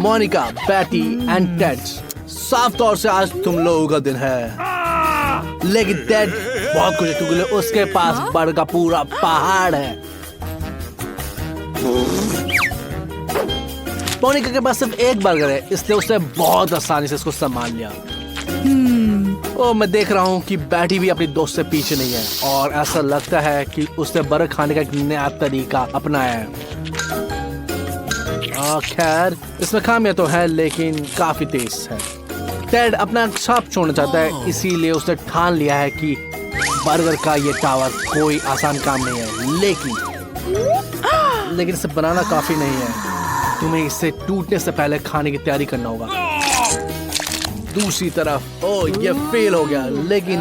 Monika, Betty and Ted, साफ तौर से आज तुम लोगों का दिन है, लेकिन टेड बहुत कुछ है क्योंकि उसके पास बर्गर का पूरा पहाड़ है। मोनिका के पास सिर्फ एक बर्गर है, इसलिए उसने बहुत आसानी से इसको संभाल लिया। ओ, मैं देख रहा हूँ कि बैटी भी अपनी दोस्त से पीछे नहीं है और ऐसा लगता है कि उसने बर्गर खाने का एक नया तरीका अपनाया है। खैर, इसमें खामियां तो है लेकिन काफी तेज है। टेड अपना छाप छोड़ना चाहता है, इसीलिए उसने ठान लिया है कि बर्गर का ये टावर कोई आसान काम नहीं है, लेकिन इसे बनाना काफी नहीं है। तुम्हें इसे टूटने से पहले खाने की तैयारी करना होगा। दूसरी तरफ ये फेल हो गया, लेकिन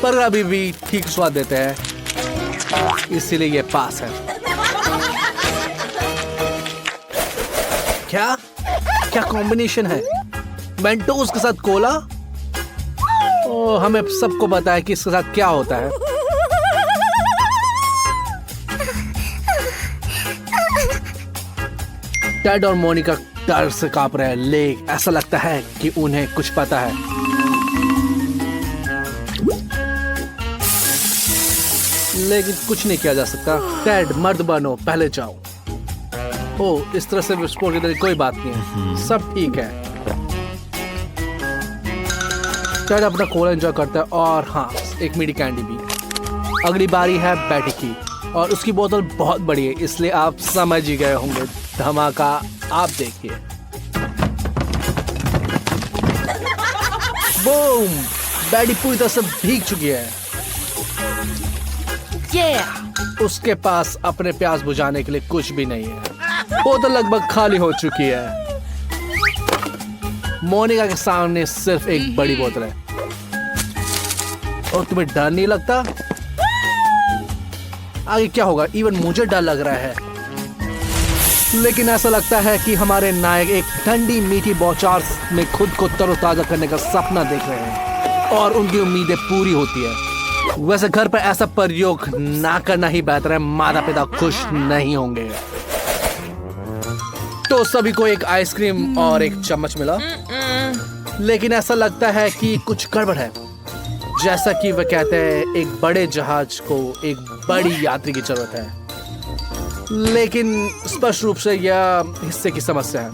बर्गर अभी भी ठीक स्वाद देते हैं, इसीलिए ये पास है। क्या कॉम्बिनेशन है? मेंटोस के साथ कोला? हमें सबको पता है कि इसके साथ क्या होता है। टेड और मोनिका डर से कांप रहे हैं, लेकिन ऐसा लगता है कि उन्हें कुछ पता है। लेकिन कुछ नहीं किया जा सकता। टेड, मर्द बनो, पहले जाओ। इस तरह से विस्फोट की तरह कोई बात नहीं है, सब ठीक है। टेड अपना कोला एंजॉय करता है और हाँ, एक मीठी कैंडी भी। अगली बारी है बैटी की और उसकी बोतल बहुत बड़ी है, इसलिए आप समझ ही गए होंगे। धमाका आप देखिए। बूम! बैटी पूरी तरह से भीग चुकी है। उसके पास अपने प्यास बुझाने के लिए कुछ भी नहीं है। बोतल लगभग खाली हो चुकी है। मोनिका के सामने सिर्फ एक बड़ी बोतल है। और तुम्हें डर नहीं लगता? आगे क्या होगा? इवन मुझे डर लग रहा है। लेकिन ऐसा लगता है कि हमारे नायक एक ठंडी मीठी बौछार में खुद को तरोताजा करने का सपना देख रहे हैं और उनकी उम्मीदें पूरी होती है। वैसे घर पर ऐसा प्रयोग ना करना ही बेहतर है, माता पिता खुश नहीं होंगे। तो सभी को एक आइसक्रीम और एक चम्मच मिला, लेकिन ऐसा लगता है कि कुछ गड़बड़ है। जैसा कि वह कहते हैं, एक बड़े जहाज को एक बड़ी यात्री की जरूरत है, लेकिन स्पष्ट रूप से यह हिस्से की समस्या है।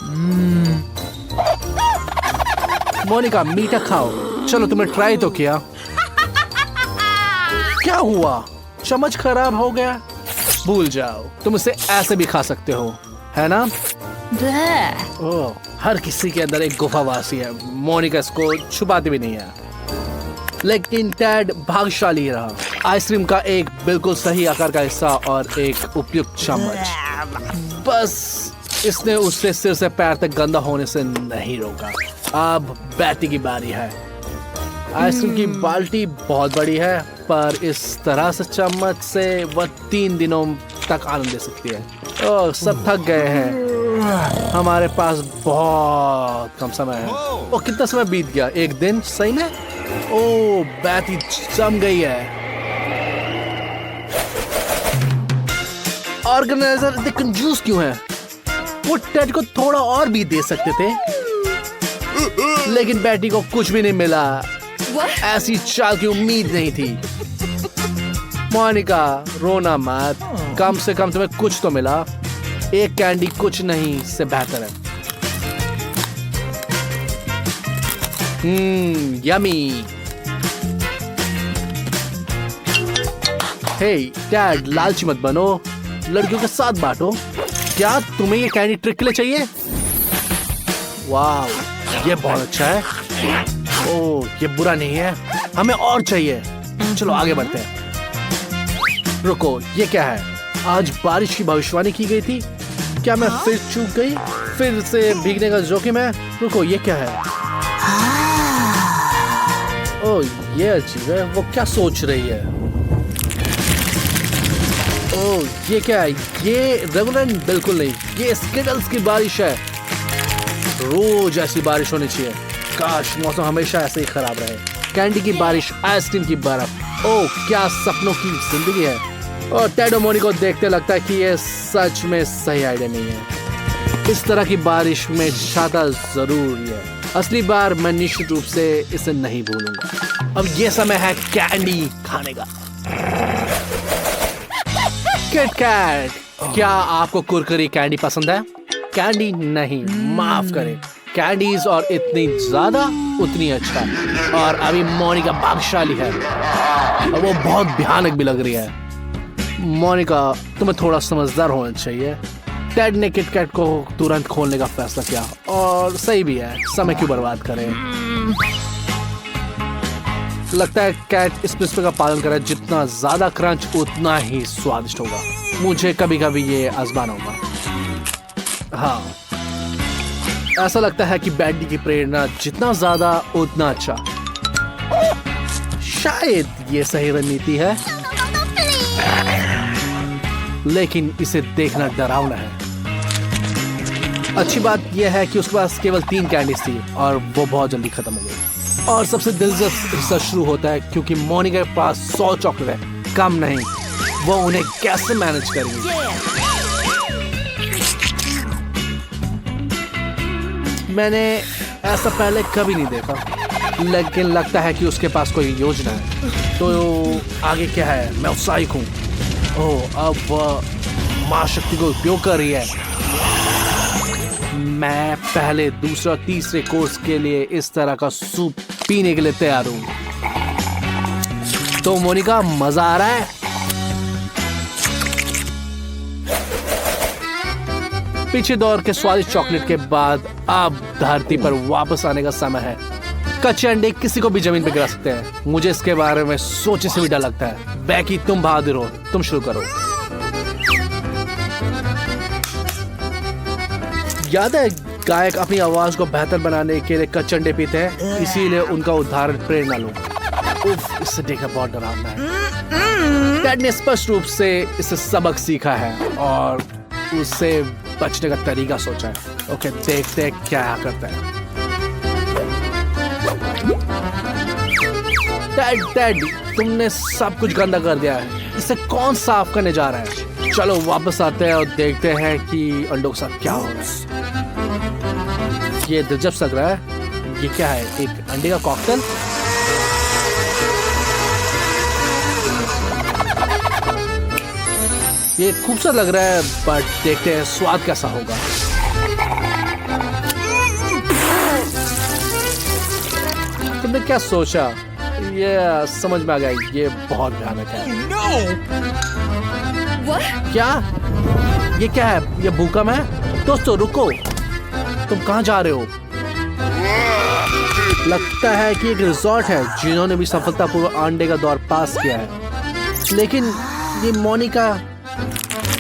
मोनिका, मीठा खाओ। चलो, तुमने ट्राई तो किया। क्या हुआ? चम्मच खराब हो गया? भूल जाओ, तुम इसे ऐसे भी खा सकते हो, है ना? हर किसी के अंदर एक गुफावासी है। मोनिका इसको छुपाती भी नहीं है। लेकिन टेड भाग्यशाली रहा। आइसक्रीम का एक बिल्कुल सही आकार का हिस्सा और एक उपयुक्त चम्मच। बस इसने उससे सिर से पैर तक गंदा होने से नहीं रोका। अब बैटी की बारी है। आइसक्रीम की बाल्टी बहुत बड़ी है, पर इस तरह से चम्मच से वह 3 दिनों तक आनंद ले सकती है। सब थक गए हैं। हमारे पास बहुत कम समय है। कितना समय बीत गया? 1 दिन? सही में? बैटी जम गई है। ऑर्गेनाइजर इतने कंजूस क्यों है? वो टेड को थोड़ा और भी दे सकते थे, लेकिन बैटी को कुछ भी नहीं मिला। ऐसी चाल की उम्मीद नहीं थी। मोनिका, रोना मत, कम से कम तुम्हें कुछ तो मिला। एक कैंडी कुछ नहीं से बेहतर है। यमी। हे डैड, लालची मत बनो, लड़कियों के साथ बांटो। क्या तुम्हें ये कैंडी ट्रिक के लिए चाहिए? वाह, ये बहुत अच्छा है। ये बुरा नहीं है, हमें और चाहिए। चलो आगे बढ़ते हैं। रुको, ये क्या है? आज बारिश की भविष्यवाणी की गई थी। क्या मैं फिर चूक गई? फिर से भीगने का जोखिम है। रुको, ये क्या है? ये अजीब है। वो क्या सोच रही है? ये क्या है? ये रेगुलर बिल्कुल नहीं, ये स्किटल्स की बारिश है। रोज ऐसी बारिश होनी चाहिए। काश मौसम हमेशा ऐसे ही खराब रहे। कैंडी की बारिश, आइसक्रीम की बर्फ। क्या सपनों की जिंदगी है। और टेड और मोनिका को देखते लगता है कि ये सच में सही आइडिया नहीं है। इस तरह की बारिश में छाता जरूरी है। असली बार मैं निश्चित रूप से इसे नहीं भूलूंगा। अब ये समय है कैंडी खाने का। किट कैट, क्या आपको कुरकुरी कैंडी पसंद है? कैंडी नहीं, माफ करें, कैंडीज और इतनी ज्यादा उतनी अच्छा। और अभी मोनिका भाग्यशाली है और वो बहुत भयानक भी लग रही है। मोनिका, तुम्हें थोड़ा समझदार होना चाहिए। टेड ने किट कैट को तुरंत खोलने का फैसला किया और सही भी है, समय क्यों बर्बाद करें। लगता है कैट इस प्रिंसिपल का पालन करे, जितना ज्यादा क्रंच उतना ही स्वादिष्ट होगा। मुझे कभी कभी ये आजमाना होगा। हाँ, ऐसा लगता है कि बैडी की प्रेरणा जितना ज्यादा उतना अच्छा। शायद ये सही रणनीति है, लेकिन इसे देखना डरावना है। अच्छी बात यह है कि उसके पास केवल 3 कैंडीज थी और वो बहुत जल्दी खत्म हो गई। और सबसे दिलचस्प हिस्सा शुरू होता है क्योंकि मोनिका के पास 100 चॉकलेट है, कम नहीं। वो उन्हें कैसे मैनेज करेगी? मैंने ऐसा पहले कभी नहीं देखा, लेकिन लगता है कि उसके पास कोई योजना है। तो आगे क्या है? मैं उत्साहित हूँ। ओह, अब वह मां शक्ति को उपयोग कर रही है। मैं पहले, दूसरा, तीसरे कोर्स के लिए इस तरह का सूप पीने के लिए तैयार हूँ। तो मोनिका, मजा आ रहा है? पीछे दौड़ के स्वादिष्ट चॉकलेट के बाद अब धरती पर वापस आने का समय है। कच्चे अंडे किसी को भी जमीन पे गिरा सकते हैं। मुझे इसके बारे में सोचने से भी डर लगता है। बैकी, तुम बहादुर हो, तुम शुरू करो। याद है, गायक अपनी आवाज को बेहतर बनाने के लिए कच्चे अंडे पीते हैं, इसीलिए उनका उदाहरण प्रेरणा लो। उफ, इससे देखना बहुत डरावना है। टेड ने स्पष्ट रूप से इससे सबक सीखा है और उससे बचने का तरीका सोचा है। ओके, देखते हैं क्या करता है। टेड, तुमने सब कुछ गंदा कर दिया है। इसे कौन साफ करने जा रहा है? चलो वापस आते हैं और देखते हैं कि अंडों के साथ क्या हो रहा है। ये दिलचस्प लग रहा है। ये क्या है? एक अंडे का कॉकटेल? ये खूबसूरत लग रहा है, बट देखते हैं स्वाद कैसा होगा। तुमने क्या सोचा? ये समझ में आ गया, ये बहुत भयानक है। क्या? ये क्या है? ये भूकंप है? दोस्तों रुको, तुम कहाँ जा रहे हो? लगता है कि एक रिजॉर्ट है जिन्होंने भी सफलतापूर्वक अंडे का दौर पास किया है, लेकिन ये मोनिका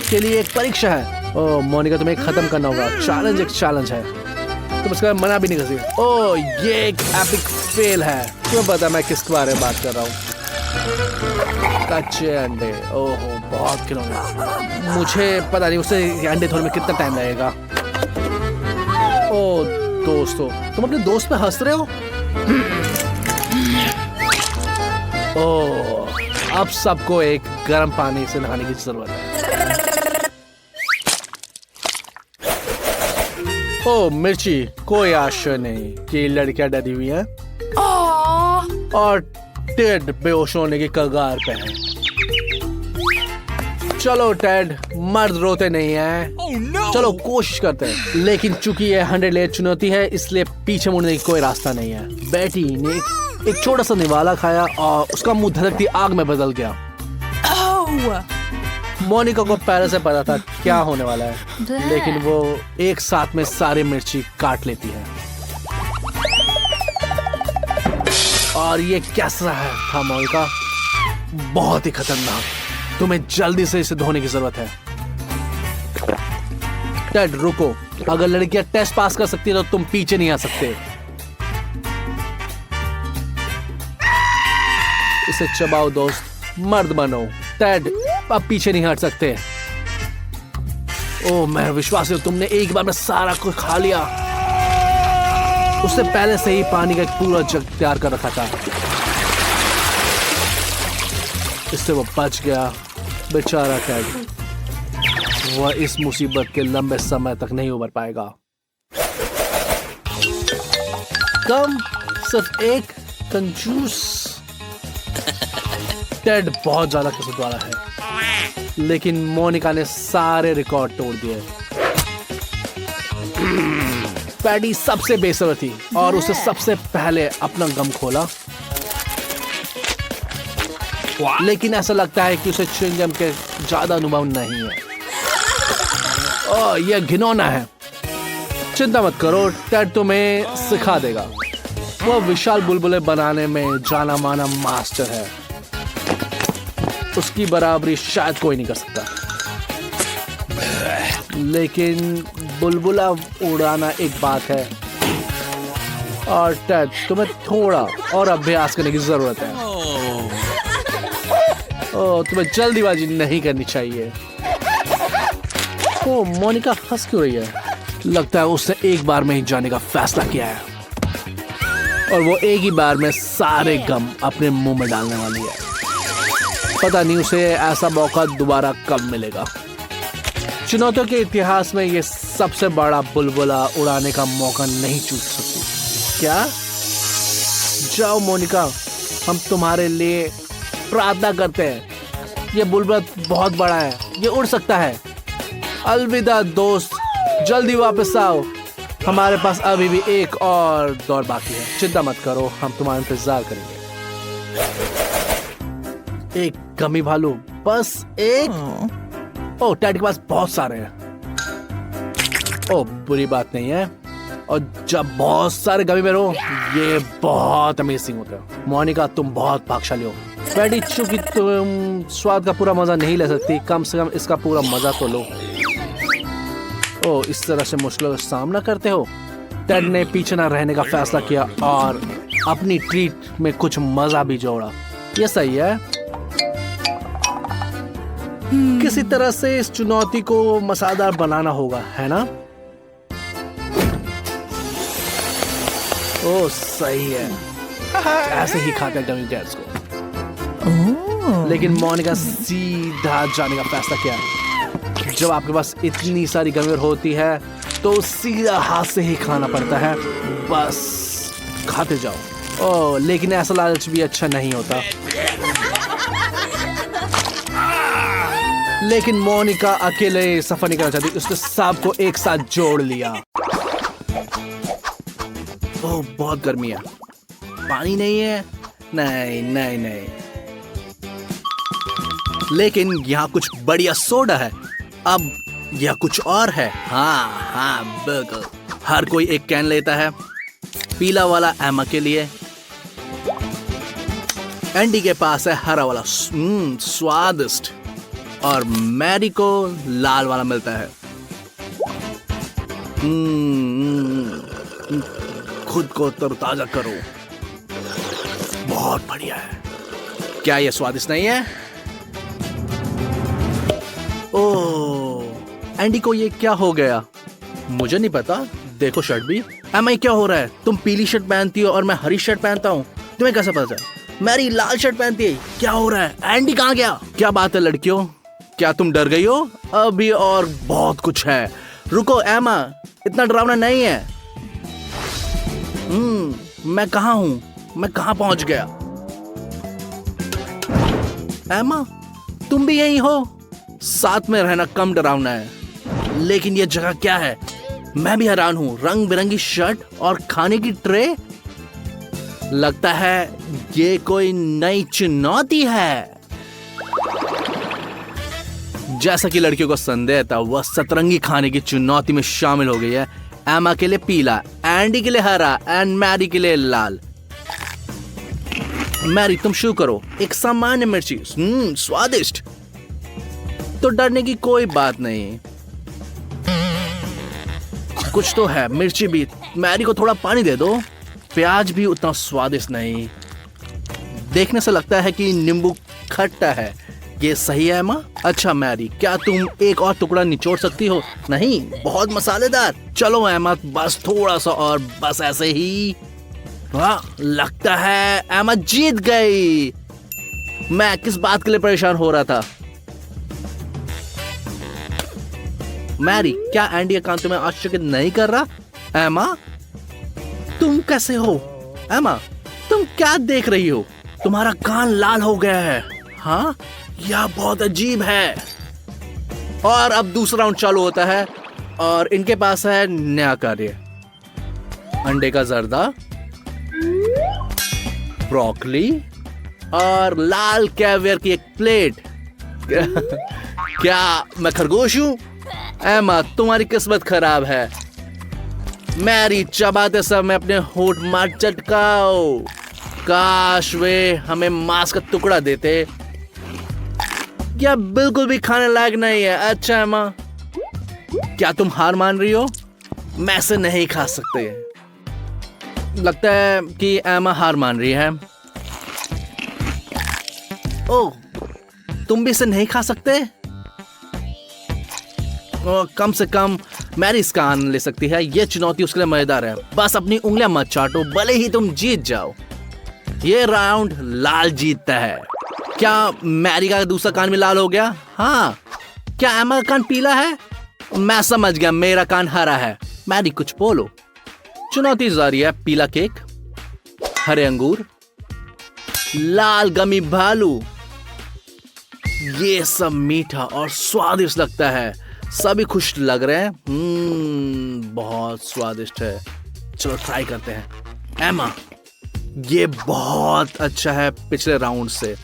के लिए एक परीक्षा है। ओह मोनिका, तुम्हें खत्म करना होगा। चैलेंज एक चैलेंज है, तुम इसका मना भी नहीं कर सकते। ओह, ये एक एपिक फेल है। तुम्हें पता मैं किसके बारे में बात कर रहा हूँ? कच्चे अंडे। ओह, बहुत खिलौने। मुझे पता नहीं उसे अंडे धोने में कितना टाइम लगेगा। ओह दोस्तों, तुम अपने दोस्त पे हंस रहे हो? ओह, अब सबको एक गर्म पानी से नहाने की जरूरत है। ओह मिर्ची, कोई आशा नहीं कि लड़कियां डरी हुई हैं और टेड बेहोश होने की कगार पे है। चलो टेड, मर्द रोते नहीं हैं। चलो कोशिश करते हैं। लेकिन चूंकि ये 100 लेयर चुनौती है, इसलिए पीछे मुड़ने की कोई रास्ता नहीं है। बेटी ने एक छोटा सा निवाला खाया और उसका मुंह धड़कती आग में बदल गया। मोनिका को पहले से पता था क्या होने वाला है, लेकिन वो एक साथ में सारी मिर्ची काट लेती है। और ये कैसा है था मोनिका? बहुत ही खतरनाक। तुम्हें जल्दी से इसे धोने की जरूरत है। टेड रुको, अगर लड़कियां टेस्ट पास कर सकती है तो तुम पीछे नहीं आ सकते। इसे चबाओ दोस्त, मर्द बनो। टेड अब पीछे नहीं हट सकते। ओह मैं विश्वास हूं तुमने एक बार में सारा कुछ खा लिया। उससे पहले से ही पानी का एक पूरा जग तैयार कर रखा था। इससे वो बच गया, बेचारा टेड। वह इस मुसीबत के लंबे समय तक नहीं उबर पाएगा। कम सिर्फ एक कंजूस। टेड बहुत ज्यादा कसरत वाला है, लेकिन मोनिका ने सारे रिकॉर्ड तोड़ दिए। पैडी सबसे बेसब्र थी और उसे सबसे पहले अपना गम खोला, लेकिन ऐसा लगता है कि उसे च्युइंगम के ज्यादा अनुभव नहीं है। ओह, यह घिनौना है। चिंता मत करो, टेड तुम्हें सिखा देगा। वह विशाल बुलबुले बनाने में जाना माना मास्टर है। उसकी बराबरी शायद कोई नहीं कर सकता। लेकिन बुलबुला उड़ाना एक बात है, और टेड तुम्हें थोड़ा और अभ्यास करने की जरूरत है। ओह, तुम्हें जल्दीबाजी नहीं करनी चाहिए। ओह, मोनिका हंस क्यों रही है? लगता है उसने एक बार में ही जाने का फैसला किया है, और वो एक ही बार में सारे गम अपने मुंह में डालने वाली है। पता नहीं उसे ऐसा मौका दोबारा कब मिलेगा। चुनौतियों के इतिहास में ये सबसे बड़ा बुलबुला उड़ाने का मौका नहीं चूक सकती। क्या? जाओ मोनिका, हम तुम्हारे लिए प्रार्थना करते हैं। ये बुलबुला बहुत बड़ा है, ये उड़ सकता है। अलविदा दोस्त, जल्दी वापस आओ। हमारे पास अभी भी एक और दौर बाकी है। चिंता मत करो, हम तुम्हारा इंतजार करेंगे। एक गमी भालू, बस एक? ओह, टेड के पास बहुत सारे हैं। ओह, बुरी बात नहीं है। और जब बहुत सारे गमी में रहो, ये बहुत अमेजिंग होता है। मोनिका, तुम बहुत भाग्यशाली हो। पैडी, चूंकि तुम स्वाद का पूरा मजा नहीं ले सकती, कम से कम इसका पूरा मजा तो लो। ओह, इस तरह से मुश्किलों का सामना करते हो। टेड ने पीछे ना रहने का फैसला किया और अपनी ट्रीट में कुछ मजा भी जोड़ा। ये सही है। किसी तरह से इस चुनौती को मसालेदार बनाना होगा, है ना? ओह, सही है। ऐसे ही खाते हैं गमी बेयर्स को। लेकिन मोनिका सीधा जाने का फैसला किया। जब आपके पास इतनी सारी गमी होती है तो सीधा हाथ से ही खाना पड़ता है। बस खाते जाओ। ओह, लेकिन ऐसा लालच भी अच्छा नहीं होता। लेकिन मोनिका अकेले सफर नहीं करना चाहती, उसने सबको एक साथ जोड़ लिया। ओह, बहुत गर्मी है। पानी नहीं है? नहीं नहीं नहीं, लेकिन यहाँ कुछ बढ़िया सोडा है। अब यह कुछ और है। हाँ हाँ, बिल्कुल। हर कोई एक कैन लेता है। पीला वाला एमा के लिए, एंडी के पास है हरा वाला, स्वादिष्ट, और मैरी को लाल वाला मिलता है। खुद को तरोताजा करो। बहुत बढ़िया है। क्या यह स्वादिष्ट नहीं है? ओह, एंडी को ये क्या हो गया? मुझे नहीं पता। देखो शर्ट भी। एमा, क्या हो रहा है? तुम पीली शर्ट पहनती हो और मैं हरी शर्ट पहनता हूँ। तुम्हें कैसे पता चला? मैरी लाल शर्ट पहनती है। क्या हो रहा है? एंडी कहाँ गया? क्या बात है लड़कियों, क्या तुम डर गई हो? अभी और बहुत कुछ है। रुको एमा, इतना डरावना नहीं है। मैं कहाँ हूँ? मैं कहाँ पहुंच गया? एमा, तुम भी यही हो? साथ में रहना कम डरावना है, लेकिन ये जगह क्या है? मैं भी हैरान हूँ। रंग बिरंगी शर्ट और खाने की ट्रे। लगता है ये कोई नई चुनौती है। जैसा कि लड़कियों को संदेह था, वह सतरंगी खाने की चुनौती में शामिल हो गई है। एमा के लिए पीला, एंडी के लिए हरा, एंड मैरी के लिए लाल। मैरी, तुम शुरू करो। एक सामान्य मिर्ची, स्वादिष्ट। तो डरने की कोई बात नहीं, कुछ तो है। मिर्ची भी। मैरी को थोड़ा पानी दे दो। प्याज भी उतना स्वादिष्ट नहीं। देखने से लगता है कि नींबू खट्टा है। ये सही है एमा? अच्छा मैरी, क्या तुम एक और टुकड़ा निचोड़ सकती हो? नहीं, बहुत मसालेदार। चलो एमा, बस थोड़ा सा और, बस ऐसे ही। वाह, लगता है एमा जीत गई। मैं किस बात के लिए परेशान हो रहा था? मैरी, क्या एंडी का कान तुम्हें आश्चर्यचकित नहीं कर रहा? एमा, तुम कैसे हो? एमा, तुम क्या देख रही हो? तुम्हारा कान लाल हो गया है। हाँ, यह बहुत अजीब है। और अब दूसरा राउंड चालू होता है और इनके पास है नया कार्य। अंडे का जर्दा, ब्रोकली और लाल कैवियर की एक प्लेट। क्या मैं खरगोश हूँ? एमा, तुम्हारी किस्मत खराब है। मैरी, चबाते समय अपने होठ मत चटकाओ। काश वे हमें मांस का टुकड़ा देते। यह बिल्कुल भी खाने लायक नहीं है। अच्छा एमा, क्या तुम हार मान रही हो? मैं इसे नहीं खा सकते। लगता है कि एमा हार मान रही है। ओह, तुम भी इसे नहीं खा सकते? कम से कम मैरी इसका आनंद ले सकती है। यह चुनौती उसके लिए मजेदार है। बस अपनी उंगलियां मत चाटो, भले ही तुम जीत जाओ। ये राउंड लाल जीतता है। क्या मैरी का दूसरा कान भी लाल हो गया? हाँ। क्या एमा का कान पीला है? मैं समझ गया, मेरा कान हरा है। मैरी, कुछ बोलो। चुनौती जारी है। पीला केक, हरे अंगूर, लाल गमी भालू। ये सब मीठा और स्वादिष्ट लगता है। सभी खुश लग रहे हैं। बहुत स्वादिष्ट है। चलो ट्राई करते हैं। एमा, ये बहुत अच्छा है पिछले राउंड से।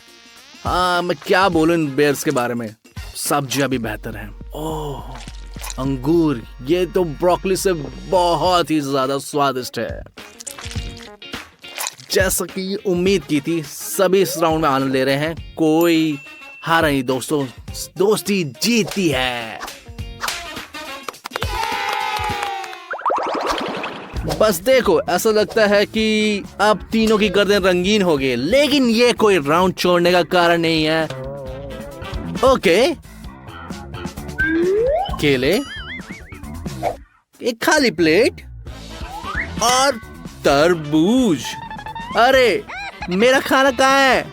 हाँ, मैं क्या बोलूं इन बेयर्स के बारे में। सब्जियां भी बेहतर हैं। ओह, अंगूर, ये तो ब्रोकली से बहुत ही ज्यादा स्वादिष्ट है। जैसा कि उम्मीद की थी, सभी इस राउंड में आनंद ले रहे हैं। कोई हारा नहीं दोस्तों, दोस्ती जीती है। बस देखो, ऐसा लगता है कि अब तीनों की गर्दन रंगीन हो गई, लेकिन ये कोई राउंड छोड़ने का कारण नहीं है। ओके, केले, एक खाली प्लेट और तरबूज। अरे, मेरा खाना कहाँ है?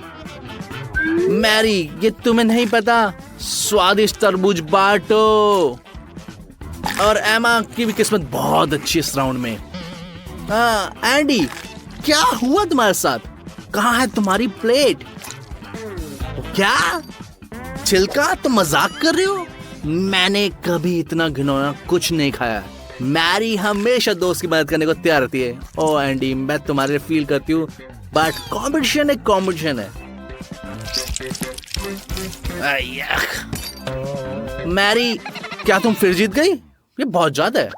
मैरी, ये तुम्हें नहीं पता? स्वादिष्ट तरबूज बांटो। और एमा की भी किस्मत बहुत अच्छी इस राउंड में। हाँ, एंडी, क्या हुआ तुम्हारे साथ? कहाँ है तुम्हारी प्लेट? क्या छिलका? तुम मजाक कर रहे हो? मैंने कभी इतना घिनौना कुछ नहीं खाया। मैरी हमेशा दोस्त की मदद करने को तैयार रहती है। ओ एंडी, मैं तुम्हारे फील करती हूँ, बट कंपटीशन है, कंपटीशन है। मैरी, क्या तुम फिर जीत गई? ये बहुत ज्यादा है।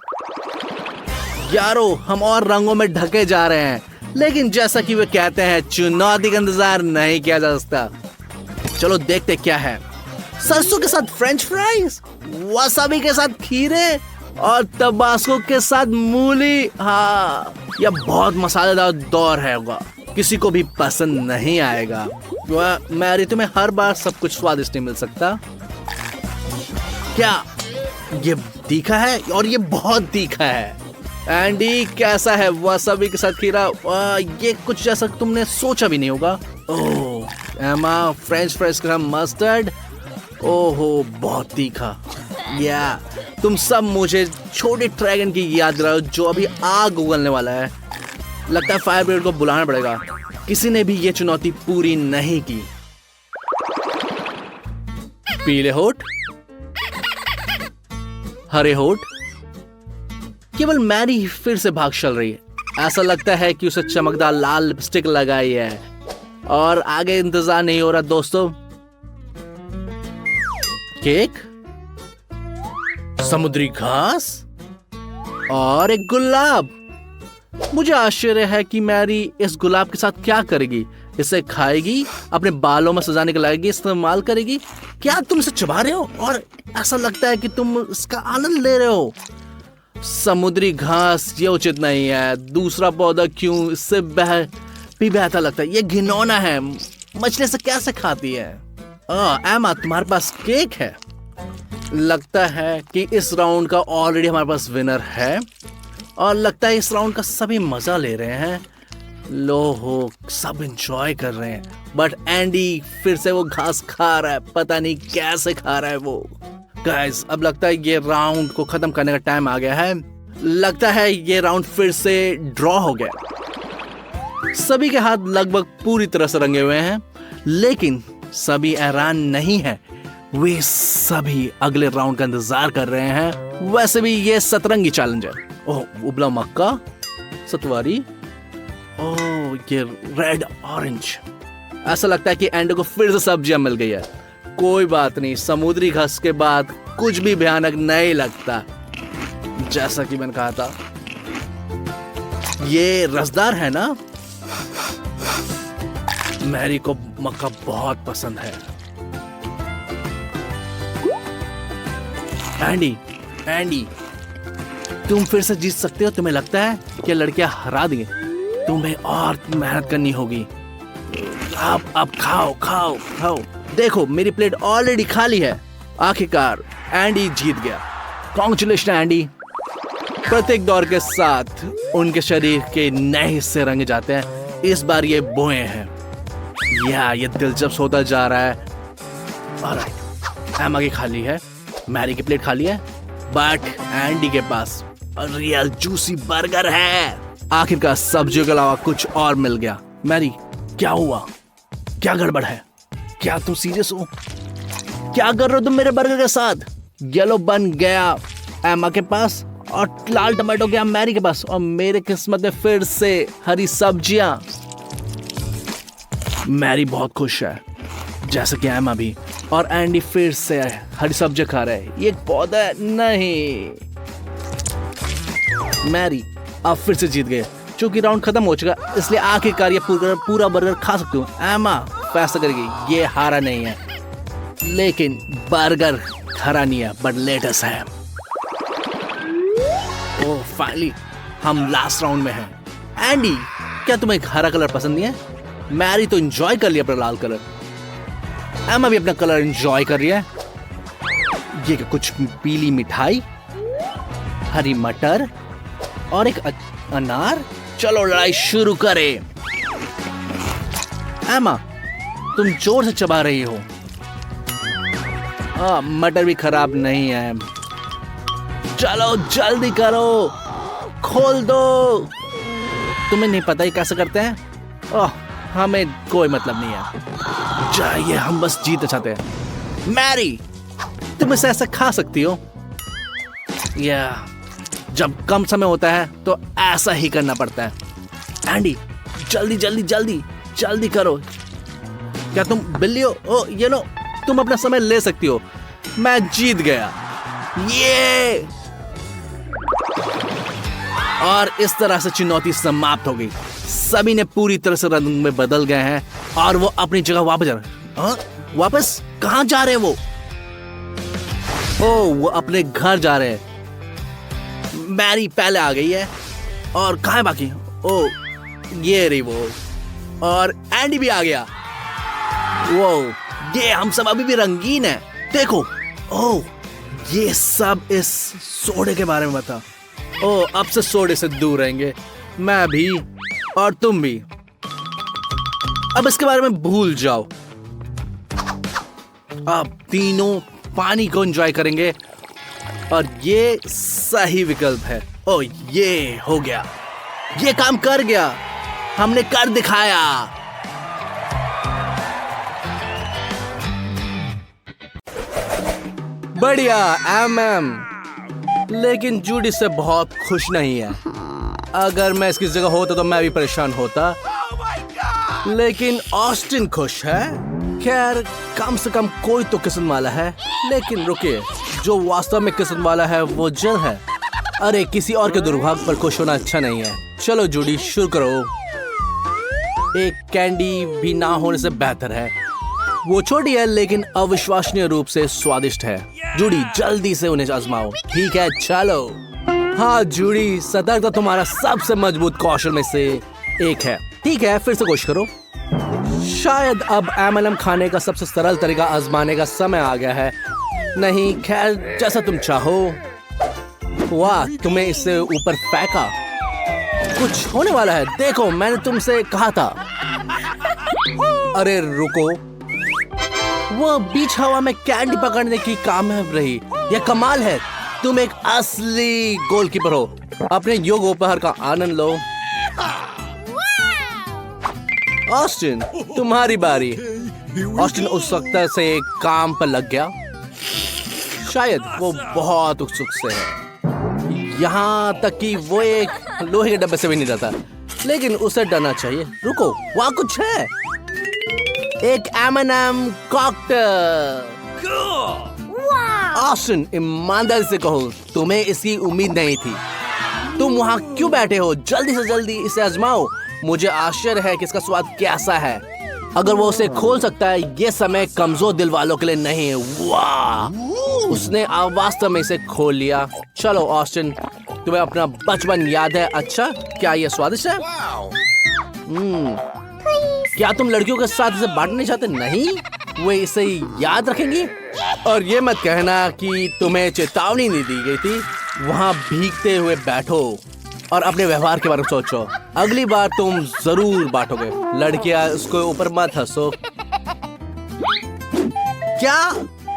यारो, हम और रंगों में ढके जा रहे हैं, लेकिन जैसा कि वे कहते हैं, चुनौती का इंतजार नहीं किया जा सकता। चलो देखते क्या है। सरसों के साथ फ्रेंच फ्राइज, वसाबी के साथ खीरे और तबास्को के साथ मूली। हाँ, यह बहुत मसालेदार दौर है, किसी को भी पसंद नहीं आएगा। मैरी, तुम्हें हर बार सब कुछ स्वादिष्ट नहीं मिल सकता। क्या ये तीखा है? और ये बहुत तीखा है। एंडी, कैसा है वसाबी के साथ खीरा? ये कुछ जैसा तुमने सोचा भी नहीं होगा। ओह एमा, फ्रेंच फ्राइज के साथ मस्टर्ड। ओहो, बहुत तीखा। या तुम सब मुझे छोटे ड्रैगन की याद दिलाओ जो अभी आग उगलने वाला है। लगता है फायर ब्रिगेड को बुलाना पड़ेगा। किसी ने भी ये चुनौती पूरी नहीं की। पीले होठ, हरे होठ। केवल मैरी फिर से भाग चल रही है। ऐसा लगता है कि उसे चमकदार लाल लिपस्टिक लगाई है। और आगे इंतजार नहीं हो रहा दोस्तों। केक, समुद्री घास और एक गुलाब। मुझे आश्चर्य है कि मैरी इस गुलाब के साथ क्या करेगी। इसे खाएगी, अपने बालों में सजाने के लाएगी, इस्तेमाल करेगी। क्या तुम इसे चबा रहे हो? और ऐसा लगता है कि तुम इसका आनंद ले रहे हो। समुद्री घास, ये उचित नहीं है। दूसरा पौधा क्यों? इससे भी बेहतर लगता है। ये घिनौना है। मछली से कैसे खाती है? एमा, तुम्हारे पास केक है। लगता है कि इस राउंड का ऑलरेडी हमारे पास विनर है और लगता है इस राउंड का सभी मजा ले रहे हैं। लो हो, सब एंजॉय कर रहे हैं। बट एंडी फिर से वो घास खा रहा है। पता नहीं कैसे खा रहा है वो। गाइस अब लगता है ये राउंड को खत्म करने का टाइम आ गया है। लगता है ये राउंड फिर से ड्रॉ हो गया। सभी के हाथ लगभग पूरी तरह से रंगे हुए हैं, लेकिन सभी हैरान नहीं है। वे सभी अगले राउंड का इंतजार कर रहे हैं। वैसे भी ये सतरंगी चैलेंज है। ओह उबला मक्का, सतवारी, ओह ये रेड ऑरेंज। ऐसा लगता है कि एंडी को फिर से सब्जियां मिल गई है। कोई बात नहीं, समुद्री घास के बाद कुछ भी भयानक नहीं लगता। जैसा कि मैंने कहा था, ये रसदार है ना। मैरी को मक्का बहुत पसंद है। एंडी तुम फिर से जीत सकते हो। तुम्हें लगता है कि लड़कियां हरा देंगे? तुम्हें और मेहनत करनी होगी। अब खाओ। देखो मेरी प्लेट ऑलरेडी खाली है। आखिरकार एंडी जीत गया। Congratulation Andy. प्रत्येक दौर के साथ उनके शरीर के नए हिस्से रंगे जाते हैं। इस बार ये बोए हैं। ये दिलचस्प होता जा रहा है। ऑलराइट, एमा की खाली है, मैरी की प्लेट खाली है, बट एंडी के पास रियल जूसी बर्गर है। आखिरकार सब्जियों के अलावा कुछ और मिल गया। मैरी क्या हुआ? क्या गड़बड़ है? क्या तुम सीरियस हो? क्या कर रहे हो तुम मेरे बर्गर के साथ? येलो बन गया एमा के पास और लाल टमाटो गया मैरी के पास, और मेरे किस्मत में फिर से हरी सब्जियां। मैरी बहुत खुश है, जैसे कि एमा भी, और एंडी फिर से हरी सब्जी खा रहे हैं। ये एक पौधा है नहीं। मैरी अब फिर से जीत गए। चूंकि राउंड खत्म हो चुका, इसलिए आखिरकार ये पूरा बर्गर खा सकती हूँ। एमा फैसला करेगी। ये हारा नहीं है, लेकिन बर्गर हरा नहीं है, बट लेटस है। ओह फाइनली हम लास्ट राउंड में हैं। एंडी क्या तुम्हें हरा कलर पसंद नहीं है? मैरी तो एंजॉय कर लिया अपना लाल कलर। एमा भी अपना कलर एंजॉय कर रही है। ये कुछ पीली मिठाई, हरी मटर और एक अनार। चलो लड़ाई शुरू करें। एमा तुम जोर से चबा रही हो। मटर भी खराब नहीं है। चलो जल्दी करो, खोल दो। तुम्हें नहीं पता ये कैसे करते हैं? हमें कोई मतलब नहीं है। जाइए, हम बस जीतना चाहते हैं। मैरी तुम इसे ऐसा खा सकती हो। या जब कम समय होता है तो ऐसा ही करना पड़ता है। एंडी जल्दी करो। क्या तुम बिल्ली हो? ओ ये नो, तुम अपना समय ले सकती हो। मैं जीत गया। ये और इस तरह से चुनौती समाप्त हो गई। सभी ने पूरी तरह से रंग में बदल गए हैं और वो अपनी जगह वापस जा रहे हैं। वापस कहाँ जा रहे हैं वो? वो अपने घर जा रहे हैं। मैरी पहले आ गई है, और कहाँ है बाकी? ये रही वो, और एंडी भी आ गया। ये हम सब अभी भी रंगीन है। देखो, ये सब इस सोडे के बारे में बता। अब से सोडे से दूर रहेंगे, मैं भी और तुम भी। अब इसके बारे में भूल जाओ। अब तीनों पानी को एंजॉय करेंगे, और ये सही विकल्प है। ये हो गया, ये काम कर गया, हमने कर दिखाया। बढ़िया लेकिन जूडी से बहुत खुश नहीं है। अगर मैं इसकी जगह होता तो मैं भी परेशान होता, लेकिन ऑस्टिन खुश है। खैर कम से कम कोई तो किस्म वाला है। लेकिन रुकिए, जो वास्तव में किस्म वाला है वो जिल है। अरे किसी और के दुर्भाग्य पर खुश होना अच्छा नहीं है। चलो जूडी शुरू करो। एक कैंडी भी ना होने से बेहतर है। वो छोटी है लेकिन अविश्वसनीय रूप से स्वादिष्ट है। जूडी जल्दी से उन्हें आजमाओ। ठीक है चलो। हाँ जूडी, सतर्कता तुम्हारा सबसे मजबूत कौशल में से एक है। ठीक है फिर से कोशिश करो। शायद अब M&M खाने का सबसे सरल तरीका आजमाने का समय आ गया है। नहीं खैर जैसा तुम चाहो। वाह, तुम्हें इससे ऊपर फेंका। कुछ होने वाला है, देखो मैंने तुमसे कहा था। अरे रुको, वो बीच हवा में कैंडी पकड़ने की कामयाब रही। ये कमाल है, तुम एक असली गोलकीपर हो। अपने योग उपहार का आनंद लो। ऑस्टिन, तुम्हारी बारी। ऑस्टिन उत्सुकता से काम पर लग गया। शायद वो बहुत उत्सुक से है, यहाँ तक कि वो एक लोहे के डब्बे से भी नहीं डरता, लेकिन उसे डरना चाहिए। रुको, वहाँ कुछ है। एक M&M कॉकटेल। ऑस्टिन, ईमानदारी से कहो, तुम्हें इसकी उम्मीद नहीं थी। तुम वहाँ क्यों बैठे हो? जल्दी से जल्दी इसे आजमाओ। मुझे आश्चर्य है कि इसका स्वाद कैसा है। अगर वो उसे खोल सकता है, ये समय कमजोर दिल वालों के लिए नहीं है। वाह, उसने वास्तव में इसे खोल लिया। चलो ऑस्टिन, तुम्हें अपना बचपन याद है? अच्छा, क्या ये स्वादिष्ट है? क्या तुम लड़कियों के साथ इसे बांटना चाहते? नहीं, वे इसे याद रखेंगी। और ये मत कहना कि तुम्हें चेतावनी नहीं दी गई थी। वहाँ भीगते हुए बैठो और अपने व्यवहार के बारे में सोचो। अगली बार तुम जरूर बांटोगे। लड़कियां, उसके ऊपर मत हंसो। क्या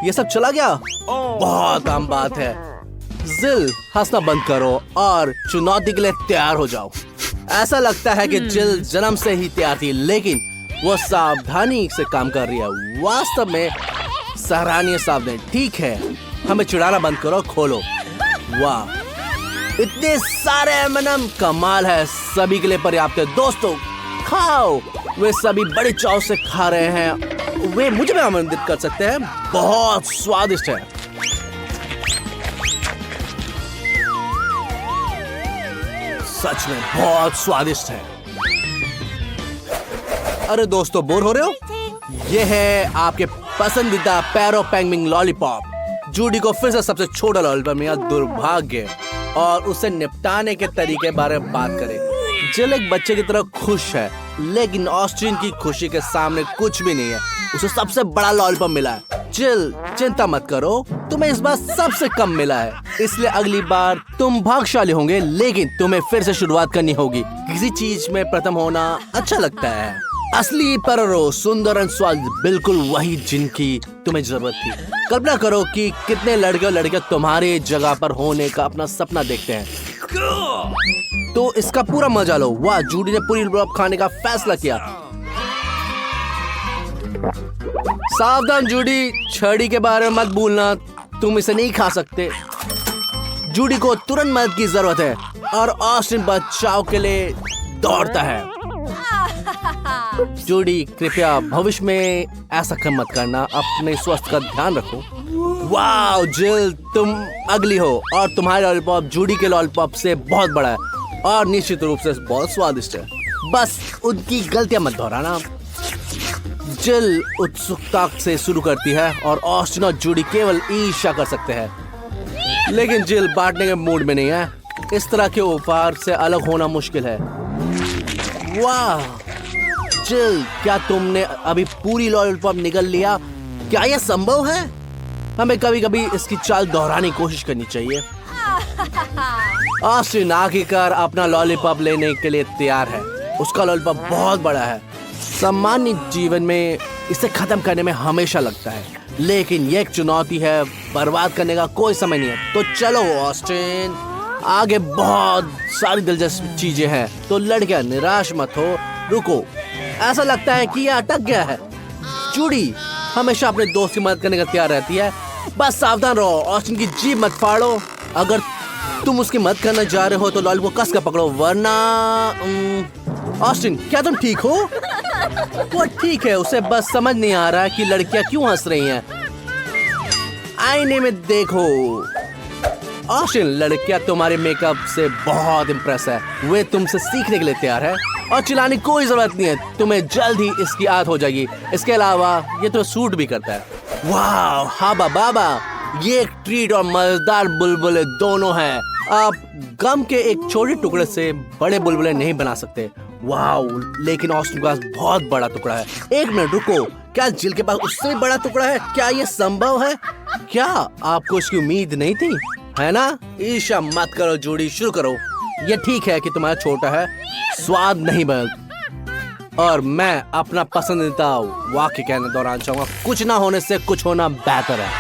ये सब चला गया? बहुत आम बात है। जिल, हंसना बंद करो और चुनौती के लिए तैयार हो जाओ। ऐसा लगता है कि जिल जन्म से ही तैयार थी, लेकिन वो सावधानी से काम कर रही है। वास्तव में सराहनीय सावधानी। ठीक है, हमें चिढ़ाना बंद करो, खोलो। वाह, इतने सारे M&M, कमाल है। सभी के लिए पर्याप्त है। दोस्तों, खाओ। वे सभी बड़े चाव से खा रहे हैं। वे मुझे भी आमंत्रित कर सकते हैं। बहुत स्वादिष्ट है। सच में बहुत स्वादिष्ट है। अरे दोस्तों, बोर हो रहे हो? ये है आपके पसंदीदा पैरो पेंगविन लॉलीपॉप। जूडी को फिर से सबसे छोटा लॉलीपॉप मिला। दुर्भाग्य। और उसे निपटाने के तरीके बारे में बात करें। जिल एक बच्चे की तरह खुश है, लेकिन ऑस्टिन की खुशी के सामने कुछ भी नहीं है। उसे सबसे बड़ा लॉलीपॉप मिला है। जिल, चिंता मत करो, तुम्हें इस बार सबसे कम मिला है, इसलिए अगली बार तुम भाग्यशाली होंगे। लेकिन तुम्हें फिर से शुरुआत करनी होगी। किसी चीज में प्रथम होना अच्छा लगता है। असली पररो, सुंदर और स्वाद, बिल्कुल वही जिनकी तुम्हें जरूरत थी। कल्पना करो कि कितने लड़के और लड़कियां तुम्हारी जगह पर होने का अपना सपना देखते हैं। तो इसका पूरा मजा लो। वाह, जूडी ने पूरी लॉलीपॉप खाने का फैसला किया। सावधान जूडी, छड़ी के बारे में मत भूलना, तुम इसे नहीं खा सकते। जूडी को तुरंत मदद की जरूरत है और ऑस्टिन बचाव के लिए दौड़ता है। जूडी, कृपया भविष्य में ऐसा कम मत करना। अपने स्वास्थ्य का ध्यान रखो। वाह जिल, तुम अगली हो और तुम्हारे लॉलीपॉप जूडी के लॉलीपॉप से बहुत बड़ा है और निश्चित रूप से बहुत स्वादिष्ट है। बस उनकी गलतियां मत दोहराना। जिल उत्सुकता से शुरू करती है और ऑस्टिन और जूडी केवल ईर्ष्या कर सकते हैं, लेकिन जिल बांटने के मूड में नहीं है। इस तरह के उपहार से अलग होना मुश्किल है। वाह जिल, क्या तुमने अभी पूरी लॉलीपॉप निगल लिया? क्या यह संभव है? हमें कभी कभी इसकी चाल दोहराने की कोशिश करनी चाहिए। ऑस्टिन आखिरकार अपना लॉलीपॉप लेने के लिए तैयार है। उसका लॉलीपॉप बहुत बड़ा है। सामान्य जीवन में इसे खत्म करने में हमेशा लगता है, लेकिन यह एक चुनौती है। बर्बाद करने का कोई समय नहीं है। तो चलो ऑस्टिन, आगे बहुत सारी दिलचस्प चीजें हैं। तो लड़कियां, निराश मत हो। रुको, ऐसा लगता है कि यह अटक गया है। जूडी हमेशा अपने दोस्त की मदद करने का तैयार रहती है। बस सावधान रहो, ऑस्टिन की जीभ मत फाड़ो। अगर तुम उसकी मदद करने जा रहे हो तो लॉलीपॉप कस कर पकड़ो, वरना ऑस्टिन, क्या तुम ठीक हो? वो ठीक है, उसे बस समझ नहीं आ रहा कि लड़कियां क्यों हंस रही हैं। आईने में देखो। ऑस्टिन, लड़कियां तुम्हारे मेकअप से बहुत इम्प्रेस है। वे तुमसे सीखने के लिए तैयार है और चिल्लाने की कोई जरूरत नहीं है। तुम्हें जल्द ही इसकी आदत हो जाएगी। इसके अलावा ये तो सूट भी करता है। वाह हाबा बाबा, ये एक ट्रीट और मजेदार बुलबुले दोनों हैं। आप गम के एक छोटे टुकड़े से बड़े बुलबुले नहीं बना सकते। वाह, लेकिन ऑस्टिन के पास बहुत बड़ा टुकड़ा है। एक मिनट रुको, क्या जिल के पास उससे बड़ा टुकड़ा है? क्या ये संभव है? क्या आपको इसकी उम्मीद नहीं थी, है ना? ईर्ष्या मत करो जूडी, शुरू करो। ये ठीक है कि तुम्हारा छोटा है, स्वाद नहीं बदल। और मैं अपना पसंदीदा वाक्य कहने दौरान चाहूंगा, कुछ ना होने से कुछ होना बेहतर है।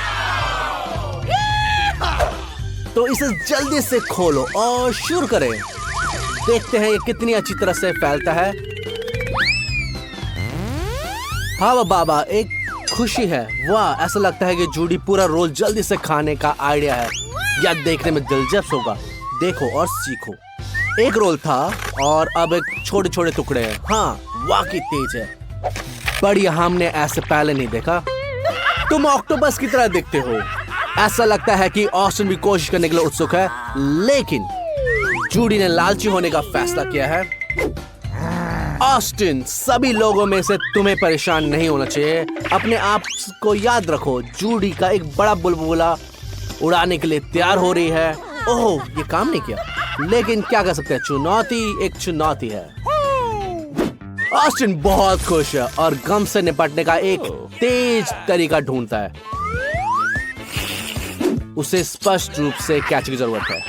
तो इसे जल्दी से खोलो और शुरू करें। देखते हैं ये कितनी अच्छी तरह से फैलता है। हाँ बाबा, एक खुशी है। वाह, ऐसा लगता है कि जूडी पूरा रोल जल्दी से खाने का आइडिया है। यह देखने में दिलचस्प होगा। देखो और सीखो। एक रोल था और अब एक छोटे छोटे टुकड़े हैं। हाँ, वाकई तेज है। बढ़िया, हमने ऐसे पहले नहीं देखा। तुम ऑक्टोपस की तरह दिखते हो। ऐसा लगता है कि ऑस्टिन भी कोशिश करने के लिए उत्सुक है, लेकिन जूडी ने लालची होने का फैसला किया है। ऑस्टिन, सभी लोगों में से तुम्हें परेशान नहीं होना चाहिए। अपने आप को याद रखो, जूडी का एक बड़ा बुलबुला उड़ाने के लिए तैयार हो रही है। ओह, ये काम नहीं किया, लेकिन क्या कर सकते हैं, चुनौती एक चुनौती है। ऑस्टिन बहुत खुश है और गम से निपटने का एक तेज तरीका ढूंढता है। उसे स्पष्ट रूप से कैच की जरूरत है।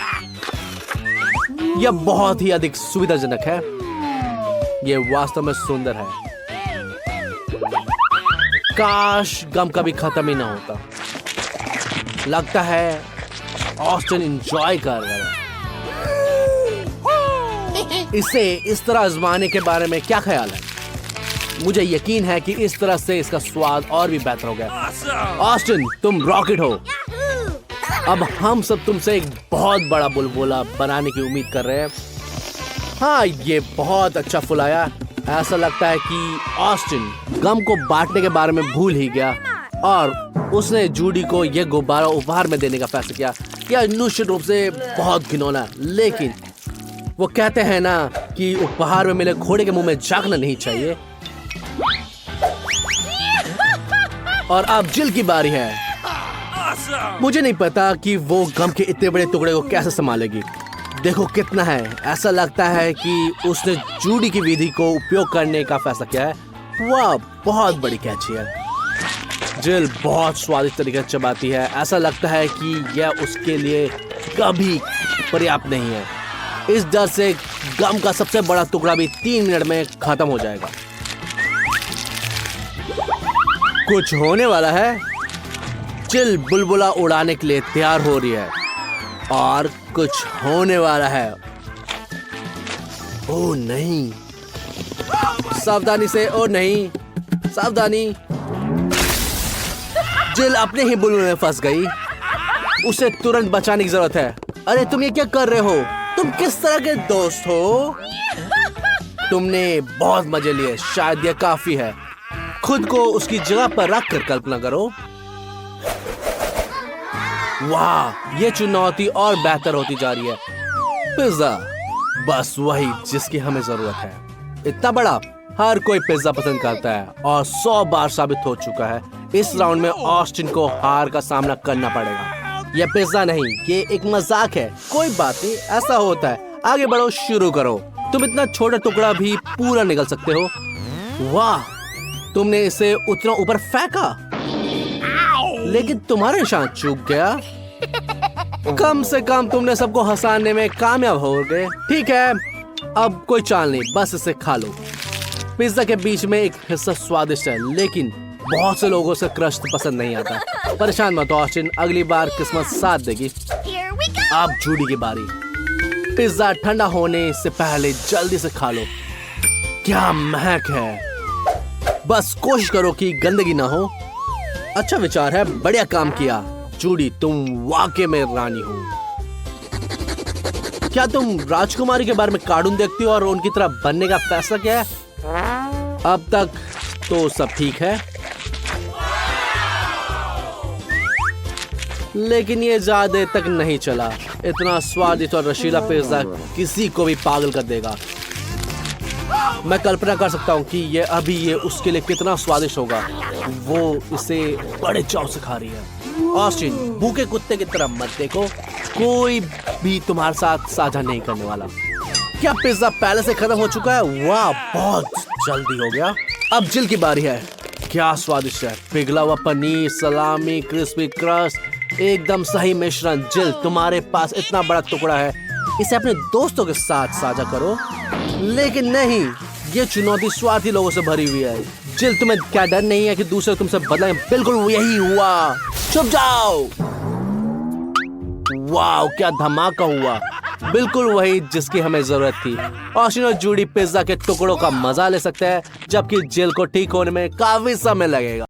यह बहुत ही अधिक सुविधाजनक है। यह वास्तव में सुंदर है। काश गम कभी खत्म ही ना होता। लगता है ऑस्टिन एंजॉय कर रहा है। इसे इस तरह आजमाने के बारे में क्या ख्याल है? मुझे यकीन है कि इस तरह से इसका स्वाद और भी बेहतर हो गया। ऑस्टिन, तुम रॉकेट हो। अब हम सब तुमसे एक बहुत बड़ा बुलबुला बनाने की उम्मीद कर रहे हैं। हाँ, ये बहुत अच्छा फुलाया। ऐसा लगता है कि ऑस्टिन गम को बांटने के बारे में भूल ही गया और उसने जूडी को यह गुब्बारा उपहार में देने का फैसला किया। यह निश्चित रूप से बहुत घिनौना, लेकिन वो कहते हैं ना कि उपहार में मिले घोड़े के मुंह में झांकना नहीं चाहिए। और अब जिल की बारी है। मुझे नहीं पता कि वो गम के इतने बड़े टुकड़े को कैसे संभालेगी। देखो कितना है। ऐसा लगता है कि उसने जूडी की विधि को उपयोग करने का फैसला किया है। वाह, बहुत बड़ी कैची है। जिल बहुत स्वादिष्ट तरीके से चबाती है। ऐसा लगता है कि यह उसके लिए कभी पर्याप्त नहीं है। इस डर से गम का सबसे बड़ा टुकड़ा भी 3 मिनट में खत्म हो जाएगा। कुछ होने वाला है। जिल बुलबुला उड़ाने के लिए तैयार हो रही है और कुछ होने वाला है। ओह नहीं, सावधानी से। ओह नहीं, सावधानी। जिल अपने ही बुलबुले में फंस गई। उसे तुरंत बचाने की जरूरत है। अरे तुम ये क्या कर रहे हो? तुम किस तरह के दोस्त हो? तुमने बहुत मजे लिए, शायद यह काफी है। खुद को उसकी जगह पर रख कर कल्पना करो। वाह, ये चुनौती और बेहतर होती जा रही है। पिज्जा, बस वही जिसकी हमें जरूरत है। इतना बड़ा, हर कोई पिज्जा पसंद करता है और 100 बार साबित हो चुका है। इस राउंड में ऑस्टिन को हार का सामना करना पड़ेगा। यह पिज्जा नहीं, ये एक मजाक है। कोई बात नहीं, ऐसा होता है। आगे बढ़ो, शुरू करो। तुम इतना छोटा टुकड़ा भी पूरा निकल सकते हो। वाह, तुमने इसे उतना ऊपर फेंका, लेकिन तुम्हारा निशान चूक गया। कम से कम तुमने सबको हंसाने में कामयाब हो गए। ठीक है, अब कोई चाल नहीं, बस इसे खा लो। पिज्जा के बीच में एक हिस्सा स्वादिष्ट है, लेकिन बहुत से लोगों से क्रस्ट पसंद नहीं आता। परेशान मत ऑस्टिन, अगली बार किस्मत साथ देगी। अब जूडी की बारी। पिज्जा ठंडा होने से पहले जल्दी से खा लो। क्या महक है। बस कोशिश करो कि गंदगी ना हो। अच्छा विचार है, बढ़िया काम किया जूडी, तुम वाकई में रानी हो। क्या तुम राजकुमारी के बारे में कार्टून देखती हो और उनकी तरह बनने का फैसला किया है? अब तक तो सब ठीक है, लेकिन ये ज्यादा तक नहीं चला। इतना स्वादिष्ट और रशीला पिज्जा किसी को भी पागल कर देगा। मैं कल्पना कर सकता हूँ कि ये उसके लिए कितना स्वादिष्ट होगा। वो इसे बड़े चाव से खा रही है। ऑस्टिन, भूखे कुत्ते की तरह मत देखो। कोई भी तुम्हारे साथ साझा नहीं करने वाला। क्या पिज्जा पहले से खत्म हो चुका है? वाह, बहुत जल्दी हो गया। अब जिल की बारी है। क्या स्वादिष्ट है। पिघला हुआ पनीर, सलामी, क्रिस्पी क्रस्ट, एकदम सही मिश्रण। जिल, तुम्हारे पास इतना बड़ा टुकड़ा है, इसे अपने दोस्तों के साथ साझा करो। लेकिन नहीं, ये चुनौती स्वार्थी लोगों से भरी हुई है। जिल, तुम्हें क्या डर नहीं है कि दूसरे तुमसे बदलें? बिल्कुल यही हुआ। चुप जाओ। वाह, क्या धमाका हुआ। बिल्कुल वही जिसकी हमें जरूरत थी। ऑस्टिन और जूडी पिज्जा के टुकड़ों का मजा ले सकते हैं, जबकि जेल को ठीक होने में काफी समय लगेगा।